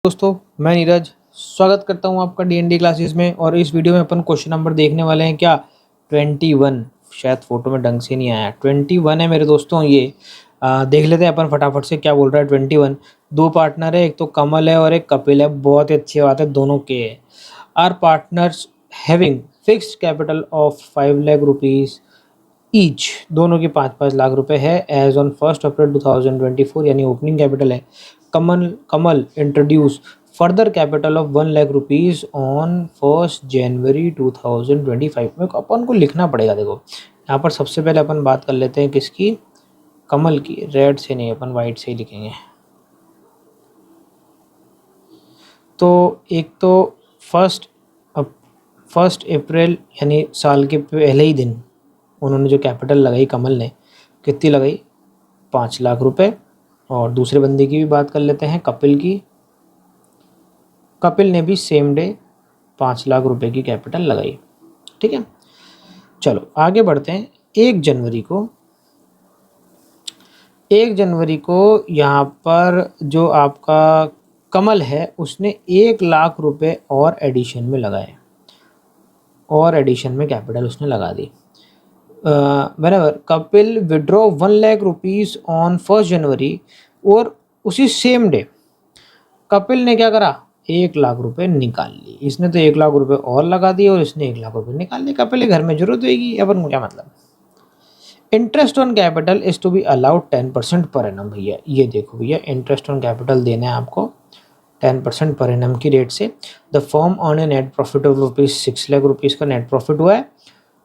दोस्तों, मैं नीरज स्वागत करता हूं आपका डीएनडी क्लासेस में। और इस वीडियो में अपन क्वेश्चन नंबर देखने वाले हैं क्या 21। शायद फोटो में ढंग से नहीं आया, 21 है मेरे दोस्तों। ये देख लेते हैं अपन फटाफट से क्या बोल रहा है। 21 दो पार्टनर है, एक तो कमल है और एक कपिल है। बहुत ही अच्छी बात है, दोनों के है। Are partners having fixed capital of 5 lakh rupees each. दोनों की 5-5 लाख रुपए है एज ऑन 1 अप्रैल 2024, यानी ओपनिंग कैपिटल है। Kamal introduce further capital of 1 lakh rupees on 1 January 2025 में। अपन को लिखना पड़ेगा। देखो यहाँ पर सबसे पहले अपन बात कर लेते हैं किसकी, कमल की। रेड से नहीं, अपन वाइट से ही लिखेंगे। तो एक तो फर्स्ट अप्रैल यानी साल के पहले ही दिन उन्होंने जो कैपिटल लगाई कमल ने, कितनी लगाई, 5 लाख रुपए। और दूसरे बंदे की भी बात कर लेते हैं, कपिल की। कपिल ने भी सेम डे 5 लाख रुपए की कैपिटल लगाई। ठीक है, चलो आगे बढ़ते हैं। 1 जनवरी को यहाँ पर जो आपका कमल है उसने 1 लाख रुपए और एडिशन में लगाए, और एडिशन में कैपिटल उसने लगा दी। whenever Kapil withdraw 1 lakh rupees on 1 जनवरी, और उसी सेम डे कपिल ने क्या करा, 1 लाख रुपए निकाल ली। इसने तो 1 लाख रुपए और लगा दिए और इसने 1 लाख रुपए निकाल लिए। कपिल के घर में जरूरत होगी, अपन को क्या मतलब। Interest on capital is to be allowed 10% per annum. भैया ये देखो भैया, इंटरेस्ट ऑन कैपिटल देना है आपको 10% पर एनम की रेट से। The firm on A net profit of ₹6 lakh का नेट प्रॉफिट हुआ है।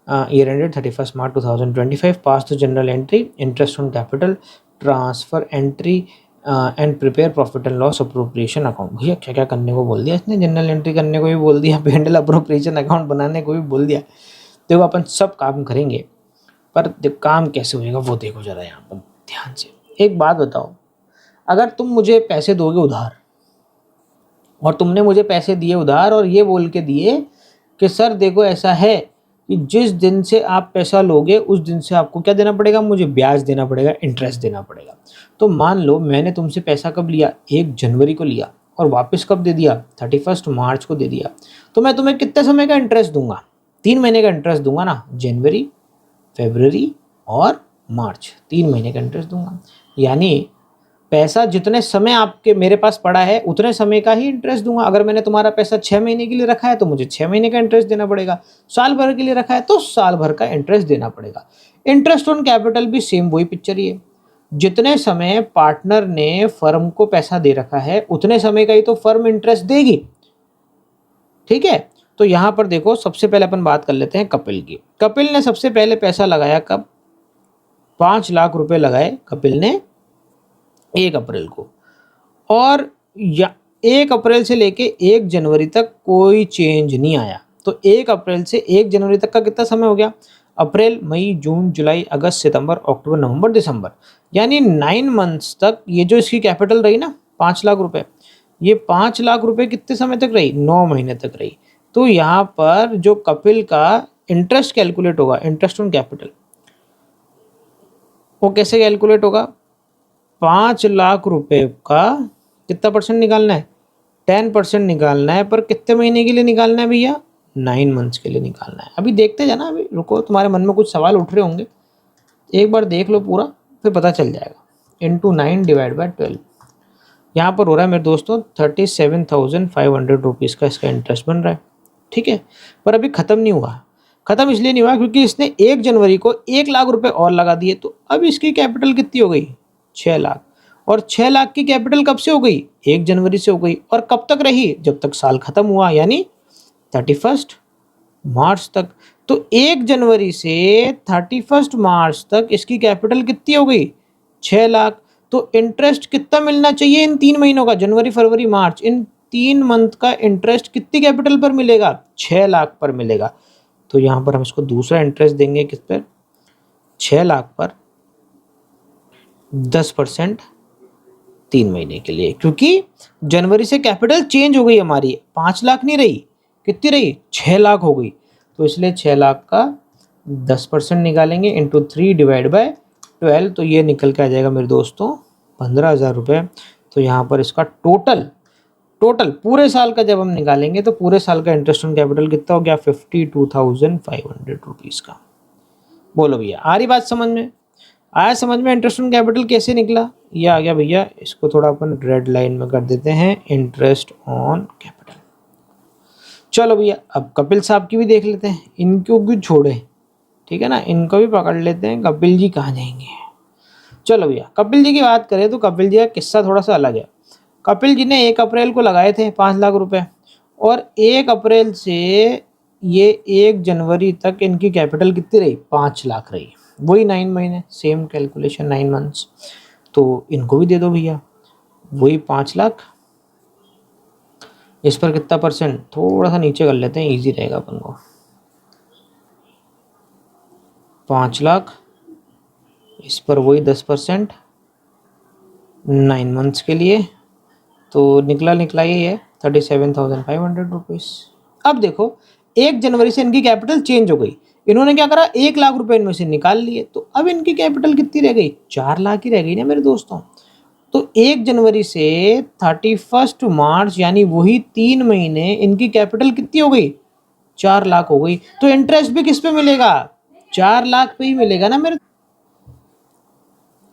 year ended 31 March 2025. Pass the general entry, interest on capital, transfer entry and prepare profit and loss appropriation account। भैया क्या क्या करने को बोल दिया इसने, जनरल एंट्री करने को भी बोल दिया, पेंडल अप्रोप्रिएशन अकाउंट बनाने को भी बोल दिया। देखो अपन सब काम करेंगे, पर काम कैसे होएगा वो देखो जरा यहाँ पर ध्यान से। एक बात बताओ, अगर तुम मुझे पैसे दोगे उधार, और तुमने मुझे पैसे दिए उधार और ये बोल के दिए कि सर देखो ऐसा है कि जिस दिन से आप पैसा लोगे उस दिन से आपको क्या देना पड़ेगा, मुझे ब्याज देना पड़ेगा, इंटरेस्ट देना पड़ेगा। तो मान लो मैंने तुमसे पैसा कब लिया, 1 जनवरी को लिया, और वापस कब दे दिया, 31 मार्च को दे दिया। तो मैं तुम्हें कितने समय का इंटरेस्ट दूंगा, 3 महीने का इंटरेस्ट दूंगा ना। जनवरी, फरवरी और मार्च, 3 महीने का इंटरेस्ट दूंगा। यानी पैसा जितने समय आपके मेरे पास पड़ा है उतने समय का ही इंटरेस्ट दूंगा। अगर मैंने तुम्हारा पैसा 6 महीने के लिए रखा है तो मुझे 6 महीने का इंटरेस्ट देना पड़ेगा। साल भर के लिए रखा है तो साल भर का इंटरेस्ट देना पड़ेगा। इंटरेस्ट ऑन कैपिटल भी सेम वही पिक्चर ही है। जितने समय पार्टनर ने फर्म को पैसा दे रखा है उतने समय का ही तो फर्म इंटरेस्ट देगी। ठीक है, तो यहां पर देखो सबसे पहले अपन बात कर लेते हैं कपिल की। कपिल ने सबसे पहले पैसा लगाया कब, 5 लाख रुपए लगाए कपिल ने 1 अप्रैल को। और 1 अप्रैल से लेके 1 जनवरी तक कोई चेंज नहीं आया। तो 1 अप्रैल से 1 जनवरी तक का कितना समय हो गया, अप्रैल, मई, जून, जुलाई, अगस्त, सितंबर, अक्टूबर, नवंबर, दिसंबर, यानी 9 मंथ्स तक ये जो इसकी कैपिटल रही ना 5 लाख रुपए, ये 5 लाख रुपए कितने समय तक रही, 9 महीने तक रही। तो यहाँ पर जो कपिल का इंटरेस्ट कैलकुलेट होगा, इंटरेस्ट ऑन कैपिटल, वो कैसे कैलकुलेट होगा, 5 लाख रुपए का कितना परसेंट निकालना है, 10% निकालना है। पर कितने महीने के लिए निकालना है भैया, 9 मंथ्स के लिए निकालना है। अभी देखते जाना, अभी रुको, तुम्हारे मन में कुछ सवाल उठ रहे होंगे, एक बार देख लो पूरा, फिर पता चल जाएगा। इंटू 9 डिवाइड बाई 12, यहाँ पर हो रहा है मेरे दोस्तों 37,500 रुपीज़ का इसका इंटरेस्ट बन रहा है। ठीक है, पर अभी ख़त्म नहीं हुआ। ख़त्म इसलिए नहीं हुआ क्योंकि इसने 1 जनवरी को 1 लाख रुपए और लगा दिए। तो अब इसकी कैपिटल कितनी हो गई, 6 लाख। और 6 लाख की कैपिटल कब से हो गई, 1 जनवरी से हो गई। और कब तक रही, जब तक साल खत्म हुआ, यानी 31 मार्च तक। तो 1 जनवरी से 31 मार्च तक इसकी कैपिटल कितनी हो गई, 6 लाख। तो इंटरेस्ट कितना मिलना चाहिए इन 3 महीनों का, जनवरी, फरवरी, मार्च, इन 3 मंथ का इंटरेस्ट कितनी कैपिटल पर मिलेगा, 6 लाख पर मिलेगा। तो यहाँ पर हम इसको दूसरा इंटरेस्ट देंगे किस पर, 6 लाख पर 10% 3 महीने के लिए, क्योंकि जनवरी से कैपिटल चेंज हो गई हमारी, 5 लाख नहीं रही, कितनी रही, 6 लाख हो गई। तो इसलिए 6 लाख का 10% निकालेंगे इंटू 3 डिवाइड बाय 12, तो ये निकल के आ जाएगा मेरे दोस्तों 15,000 रुपये। तो यहाँ पर इसका टोटल टोटल पूरे साल का जब हम निकालेंगे तो पूरे साल का इंटरेस्ट ऑन कैपिटल कितना हो गया, 52,500 रुपीज़ का। बोलो भैया आ रही बात समझ में? आया समझ में इंटरेस्ट ऑन कैपिटल कैसे निकला? ये आ गया भैया, इसको थोड़ा अपन रेड लाइन में कर देते हैं, इंटरेस्ट ऑन कैपिटल। चलो भैया अब कपिल साहब की भी देख लेते हैं, इनको भी छोड़े, ठीक है ना, इनको भी पकड़ लेते हैं। कपिल जी कहाँ जाएंगे? चलो भैया कपिल जी की बात करें तो कपिल जी का किस्सा थोड़ा सा अलग है। कपिल जी ने 1 अप्रैल को लगाए थे 5 लाख रुपए, और 1 अप्रैल से ये 1 जनवरी तक इनकी कैपिटल कितनी रही, 5 लाख रही। वही 9 महीने, सेम कैलकुलेशन, 9 मंथ्स। तो इनको भी दे दो भैया वही 5 लाख। इस पर कितना परसेंट, थोड़ा सा नीचे कर लेते हैं, इजी रहेगा अपन को। 5 लाख, इस पर वही 10%, 9 मंथ्स के लिए। तो निकला ये है 37,500 रुपीज़। अब देखो 1 जनवरी से इनकी कैपिटल चेंज हो गई, इन्होंने क्या करा, 1 लाख रुपए इनमें से निकाल लिए, तो अब इनकी कैपिटल कितनी रह गई, 4 लाख ही रह गई ना मेरे दोस्तों। तो 1 जनवरी से 31 मार्च यानी वही 3 महीने इनकी कैपिटल कितनी हो गई, 4 लाख हो गई। तो इंटरेस्ट भी किस पे मिलेगा, 4 लाख पे ही मिलेगा ना मेरे।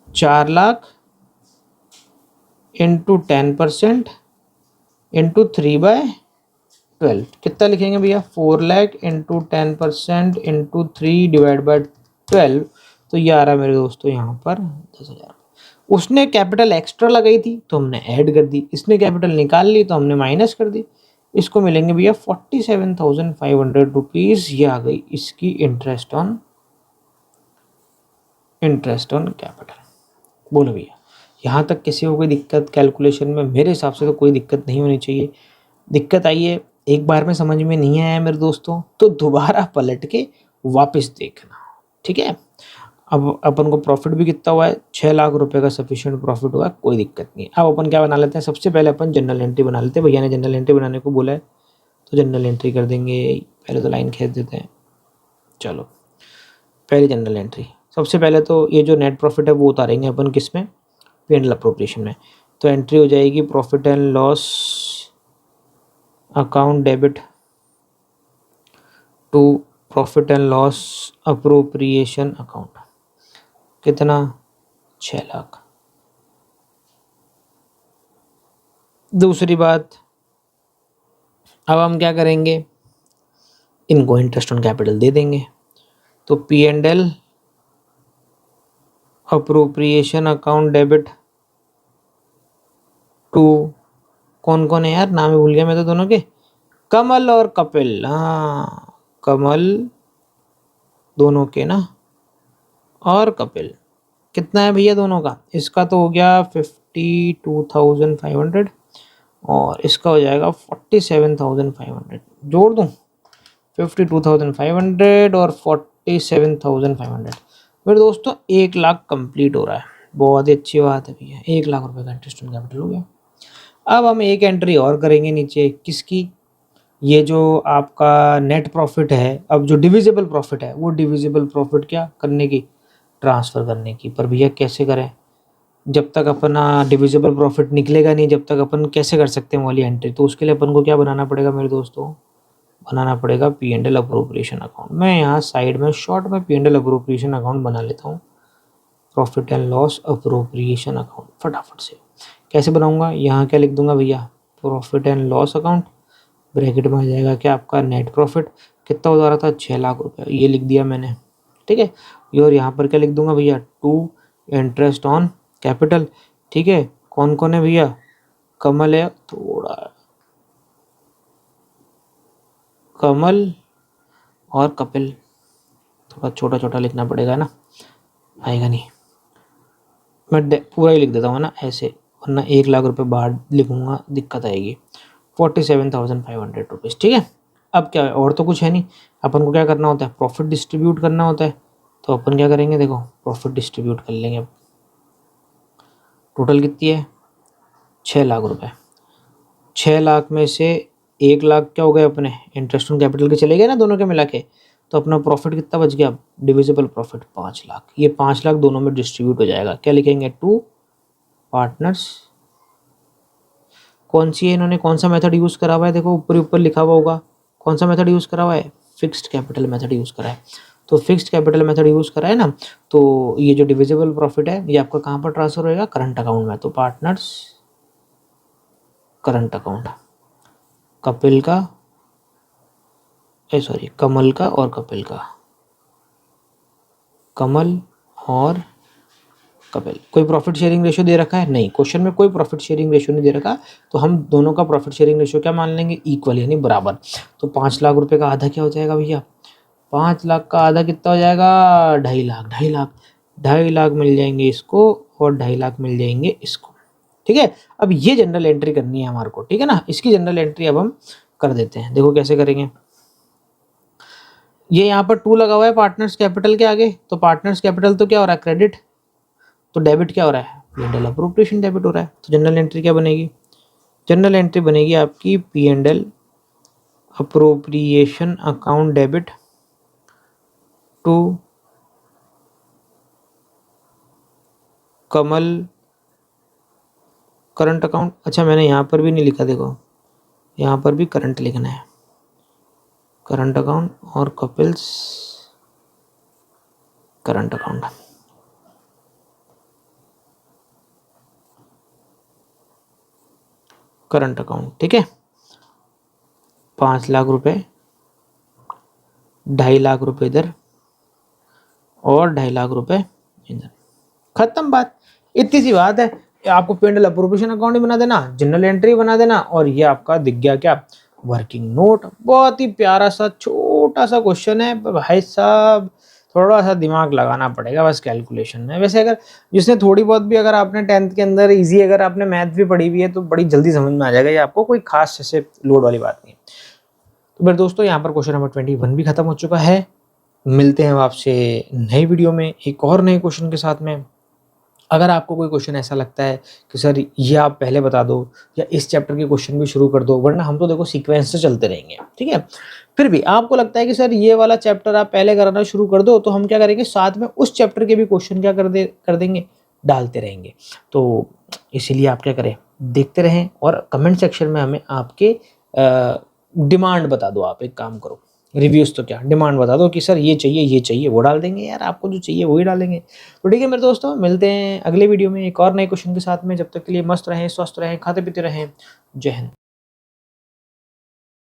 4 लाख इंटू 10% इंटू 3/12 कितना लिखेंगे भैया, 4 लाख इंटू 10% इंटू 3/12। तो ये आ रहा है मेरे दोस्तों यहाँ पर 10,000। उसने कैपिटल एक्स्ट्रा लगाई थी तो हमने ऐड कर दी, इसने कैपिटल निकाल ली तो हमने माइनस कर दी। इसको मिलेंगे भैया 47,500 रुपीज़। ये आ गई इसकी इंटरेस्ट ऑन कैपिटल। बोलो भैया यहाँ तक किसी को कोई दिक्कत कैलकुलेशन में? मेरे हिसाब से तो कोई दिक्कत नहीं होनी चाहिए। दिक्कत आई है एक बार में समझ में नहीं आया मेरे दोस्तों तो दोबारा पलट के वापस देखना, ठीक है। अब अपन को प्रॉफिट भी कितना हुआ है, 6 लाख रुपए का सफिशिएंट प्रॉफिट हुआ, कोई दिक्कत नहीं। अब अपन क्या बना लेते हैं, सबसे पहले अपन जनरल एंट्री बना लेते हैं। भैया ने जनरल एंट्री बनाने को बोला है तो जनरल एंट्री कर देंगे। पहले तो लाइन खींच देते हैं। चलो पहले जनरल एंट्री, सबसे पहले तो ये जो नेट प्रॉफिट है वो उतारेंगे अपन किस में, P&L अप्रोप्रिएशन में। तो एंट्री हो जाएगी profit and loss account debit to profit and loss appropriation account. कितना, 6 लाख। दूसरी बात, अब हम क्या करेंगे, इनको इंटरेस्ट ऑन कैपिटल दे देंगे। तो P&L appropriation account debit to, कौन कौन है यार, नाम ही भूल गया मैं तो दोनों के, कमल और कपिल। हाँ कमल दोनों के ना, और कपिल। कितना है भैया दोनों का, इसका तो हो गया 52,500 और इसका हो जाएगा 47,500। जोड़ दूँ 52,500 और 47,500। मेरे दोस्तों 1 लाख कंप्लीट हो रहा है, बहुत ही अच्छी बात है भैया। 1 लाख रुपए का इंटरेस्ट ऑन कैपिटल हो गया। अब हम एक एंट्री और करेंगे नीचे, किसकी, ये जो आपका नेट प्रॉफिट है, अब जो डिविजिबल प्रॉफिट है वो डिविजिबल प्रॉफिट क्या करने की, ट्रांसफ़र करने की। पर भैया कैसे करें, जब तक अपना डिविजिबल प्रॉफिट निकलेगा नहीं जब तक अपन कैसे कर सकते हैं वाली एंट्री। तो उसके लिए अपन को क्या बनाना पड़ेगा मेरे दोस्तों, बनाना पड़ेगा P&L अप्रोप्रिएशन अकाउंट। मैं यहाँ साइड में शॉर्ट में P&L अप्रोप्रिएशन अकाउंट बना लेता हूँ, profit and loss appropriation account. फटाफट से कैसे बनाऊंगा, यहाँ क्या लिख दूंगा भैया, profit and loss account, bracket में आ जाएगा क्या आपका नेट प्रॉफिट, कितना हो रहा था 6 लाख रुपये, ये लिख दिया मैंने, ठीक है। और यहाँ पर क्या लिख दूंगा भैया, टू इंटरेस्ट ऑन कैपिटल, ठीक है। कौन कौन है भैया, कमल है, थोड़ा कमल और कपिल, थोड़ा छोटा छोटा लिखना पड़ेगा ना, आएगा नहीं, मैं पूरा ही लिख देता हूँ ना ऐसे, वरना 1 लाख रुपये बाहर लिखूँगा दिक्कत आएगी। 47,500 रुपीज़, ठीक है। अब क्या है, और तो कुछ है नहीं, अपन को क्या करना होता है, प्रॉफिट डिस्ट्रीब्यूट करना होता है। तो अपन क्या करेंगे, देखो प्रॉफिट डिस्ट्रीब्यूट कर लेंगे। अब टोटल कितनी है, 6 लाख रुपये। 6 लाख में से 1 लाख क्या हो गए अपने इंटरेस्ट ऑन कैपिटल के चले गए ना दोनों के मिला के, तो अपना प्रॉफिट कितना बच गया, डिविजिबल प्रॉफिट 5 लाख। ये 5 लाख दोनों में डिस्ट्रीब्यूट हो जाएगा, क्या लिखेंगे, टू पार्टनर्स। कौन सी है, इन्होंने कौन सा मेथड यूज़ करा हुआ है, देखो ऊपर ऊपर लिखा हुआ होगा कौन सा मेथड यूज़ करा हुआ है, फिक्स्ड कैपिटल मेथड यूज़ करा है। तो फिक्स्ड कैपिटल मेथड यूज़ करा है ना, तो ये जो डिविजिबल प्रॉफिट है ये आपका कहाँ पर ट्रांसफर होएगा, करंट अकाउंट में। तो पार्टनर्स करंट अकाउंट, कपिल का सॉरी कमल का और कपिल का, कमल और कपिल। कोई प्रॉफिट शेयरिंग रेशियो दे रखा है नहीं, क्वेश्चन में कोई प्रॉफिट शेयरिंग रेशियो नहीं दे रखा, तो हम दोनों का प्रॉफिट शेयरिंग रेशियो क्या मान लेंगे, इक्वल यानी बराबर। तो 5 लाख रुपए का आधा क्या हो जाएगा भैया, 5 लाख का आधा कितना हो जाएगा, 2.5 लाख, 2.5 लाख मिल जाएंगे इसको और 2.5 लाख मिल जाएंगे इसको। ठीक है, अब ये जनरल एंट्री करनी है हमारे को, ठीक है ना। इसकी जनरल एंट्री अब हम कर देते हैं, देखो कैसे करेंगे। ये यहाँ पर 2 लगा हुआ है पार्टनर्स कैपिटल के आगे, तो पार्टनर्स कैपिटल तो क्या हो रहा है, क्रेडिट, तो डेबिट क्या हो रहा है, P&L अप्रोप्रिएशन डेबिट हो रहा है। तो जनरल एंट्री क्या बनेगी, जनरल एंट्री बनेगी आपकी P&L appropriation account debit to Kamal current account. अच्छा मैंने यहाँ पर भी नहीं लिखा, देखो यहाँ पर भी करंट लिखना है, करंट अकाउंट और Kapil's current account. Current account, ठीक है। 5 लाख रुपए, 2.5 लाख रुपए इधर और 2.5 लाख रुपए इधर, खत्म बात। इतनी सी बात है, आपको P&L अप्रोप्रिएशन अकाउंट ही बना देना, जनरल एंट्री बना देना, और ये आपका दिख गया क्या, वर्किंग नोट। बहुत ही प्यारा सा छोटा सा क्वेश्चन है, भाई साहब थोड़ा सा दिमाग लगाना पड़ेगा बस कैलकुलेशन में। वैसे अगर जिसने थोड़ी बहुत भी, अगर आपने 10th के अंदर इजी, अगर आपने मैथ भी पढ़ी हुई है तो बड़ी जल्दी समझ में आ जाएगा, ये आपको कोई खास ऐसे लोड वाली बात नहीं। तो मेरे दोस्तों यहाँ पर क्वेश्चन नंबर 21 भी खत्म हो चुका है। मिलते हैं आपसे नई वीडियो में एक और नए क्वेश्चन के साथ में। अगर आपको कोई क्वेश्चन ऐसा लगता है कि सर ये आप पहले बता दो या इस चैप्टर के क्वेश्चन भी शुरू कर दो, वरना हम तो देखो सीक्वेंस से चलते रहेंगे, ठीक है। फिर भी आपको लगता है कि सर ये वाला चैप्टर आप पहले कराना शुरू कर दो, तो हम क्या करेंगे, साथ में उस चैप्टर के भी क्वेश्चन क्या कर देंगे, डालते रहेंगे। तो इसीलिए आप क्या करें, देखते रहें और कमेंट सेक्शन में हमें आपके डिमांड बता दो। आप एक काम करो, रिव्यूज़ तो क्या, डिमांड बता दो कि सर ये चाहिए, वो डाल देंगे यार, आपको जो चाहिए वही डालेंगे। तो ठीक है मेरे दोस्तों, मिलते हैं अगले वीडियो में एक और नए क्वेश्चन के साथ में। जब तक के लिए मस्त रहें, स्वस्थ रहें, खाते पीते रहें। जय हिंद।